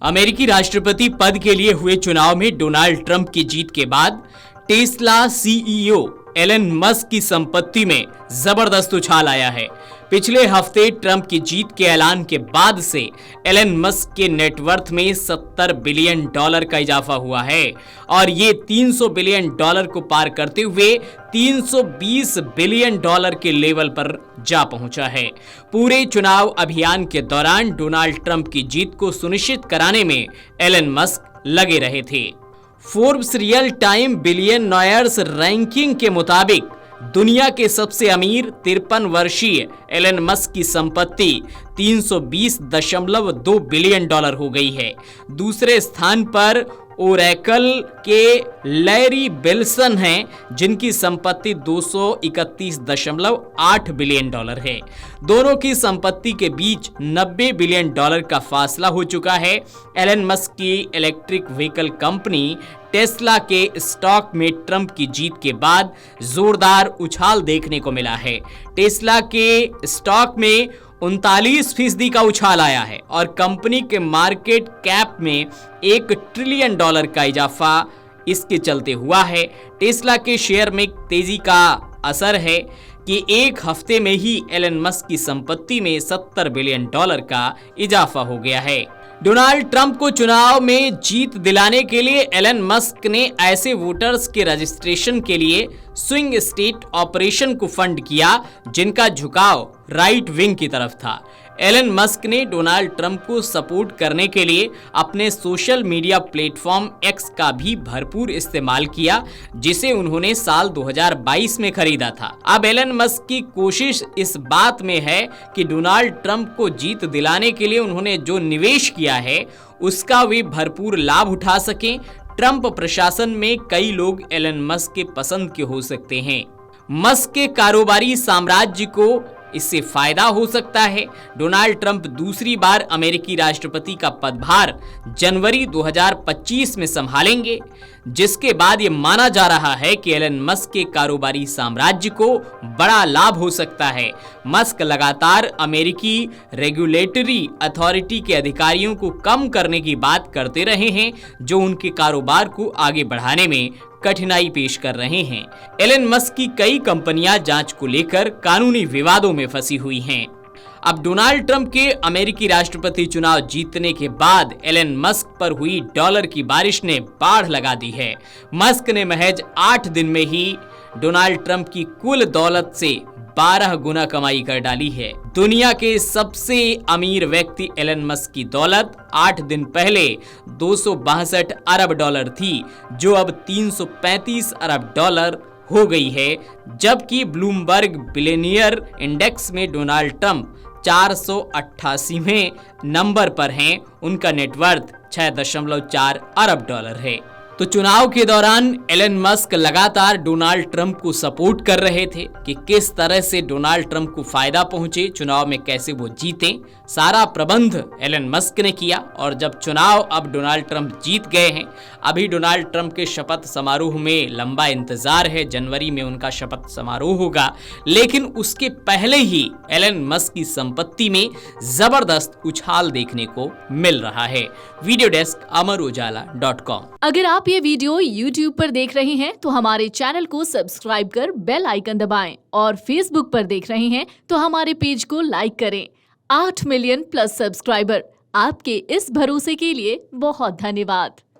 अमेरिकी राष्ट्रपति पद के लिए हुए चुनाव में डोनाल्ड ट्रंप की जीत के बाद टेस्ला सीईओ एलन मस्क की संपत्ति में जबरदस्त उछाल आया है। पिछले हफ्ते ट्रंप की जीत के ऐलान के बाद से एलन मस्क के नेटवर्थ में $70 बिलियन का इजाफा हुआ है और ये $300 बिलियन को पार करते हुए $320 बिलियन के लेवल पर जा पहुंचा है। पूरे चुनाव अभियान के दौरान डोनाल्ड ट्रंप की जीत को सुनिश्चित कराने में एलन मस्क लगे रहे थे। Forbes real time billionaires ranking के मुताबिक दुनिया के सबसे अमीर 53 वर्षीय एलन मस्क की संपत्ति $320.2 बिलियन हो गई है। दूसरे स्थान पर ओरेकल के लैरी बेल्सन हैं, जिनकी संपत्ति $231.8 बिलियन है। दोनों की संपत्ति के बीच $90 बिलियन का फासला हो चुका है। एलन मस्क की इलेक्ट्रिक व्हीकल कंपनी टेस्ला के स्टॉक में ट्रंप की जीत के बाद जोरदार उछाल देखने को मिला है। टेस्ला के स्टॉक में 39% का उछाल आया है और कंपनी के मार्केट कैप में $1 ट्रिलियन का इजाफा इसके चलते हुआ है। टेस्ला के शेयर में तेजी का असर है कि एक हफ्ते में ही एलन मस्क की संपत्ति में $70 बिलियन का इजाफा हो गया है। डोनाल्ड ट्रंप को चुनाव में जीत दिलाने के लिए एलन मस्क ने ऐसे वोटर्स के रजिस्ट्रेशन के लिए स्विंग स्टेट ऑपरेशन को फंड किया जिनका झुकाव राइट विंग की तरफ था। एलन मस्क ने डोनाल्ड ट्रंप को सपोर्ट करने के लिए अपने सोशल मीडिया प्लेटफॉर्म एक्स का भी भरपूर इस्तेमाल किया, जिसे उन्होंने साल 2022 में खरीदा था। अब एलन मस्क की कोशिश इस बात में है कि डोनाल्ड ट्रंप को जीत दिलाने के लिए उन्होंने जो निवेश किया है उसका वे भरपूर लाभ उठा सकें। ट्रंप प्रशासन में कई लोग एलन मस्क के पसंद के हो सकते हैं। मस्क के कारोबारी साम्राज्य को इससे फायदा हो सकता है। डोनाल्ड ट्रंप दूसरी बार अमेरिकी राष्ट्रपति का पदभार जनवरी 2025 में संभालेंगे, जिसके बाद ये माना जा रहा है कि एलन मस्क के कारोबारी साम्राज्य को बड़ा लाभ हो सकता है। मस्क लगातार अमेरिकी रेगुलेटरी अथॉरिटी के अधिकारियों को कम करने की बात करते रहे हैं, जो उनके कारोबार को आगे बढ़ाने में कठिनाई पेश कर रहे हैं। एलन मस्क की कई कंपनियां जांच को लेकर कानूनी विवादों में फंसी हुई हैं। अब डोनाल्ड ट्रंप के अमेरिकी राष्ट्रपति चुनाव जीतने के बाद एलन मस्क पर हुई डॉलर की बारिश ने बाढ़ लगा दी है। मस्क ने महज 8 दिन में ही डोनाल्ड ट्रंप की कुल दौलत से 12 गुना कमाई कर डाली है। दुनिया के सबसे अमीर व्यक्ति एलन मस्क की दौलत 8 दिन पहले $262 अरब थी, जो अब $335 अरब हो गई है, जबकि ब्लूमबर्ग बिलियनियर इंडेक्स में डोनाल्ड ट्रंप 488वें नंबर पर हैं। उनका नेटवर्थ $6.4 अरब है। तो चुनाव के दौरान एलन मस्क लगातार डोनाल्ड ट्रंप को सपोर्ट कर रहे थे कि किस तरह से डोनाल्ड ट्रंप को फायदा पहुंचे, चुनाव में कैसे वो जीते। सारा प्रबंध एलन मस्क ने किया और जब चुनाव अब डोनाल्ड ट्रंप जीत गए हैं, अभी डोनाल्ड ट्रंप के शपथ समारोह में लंबा इंतजार है। जनवरी में उनका शपथ समारोह होगा, लेकिन उसके पहले ही एलन मस्क की संपत्ति में जबरदस्त उछाल देखने को मिल रहा है। Video desk Amar Ujala dot com. अगर आप ये वीडियो YouTube पर देख रहे हैं तो हमारे चैनल को सब्सक्राइब कर बेल आइकन दबाएं और Facebook पर देख रहे हैं तो हमारे पेज को लाइक करें। 8 मिलियन प्लस सब्सक्राइबर, आपके इस भरोसे के लिए बहुत धन्यवाद।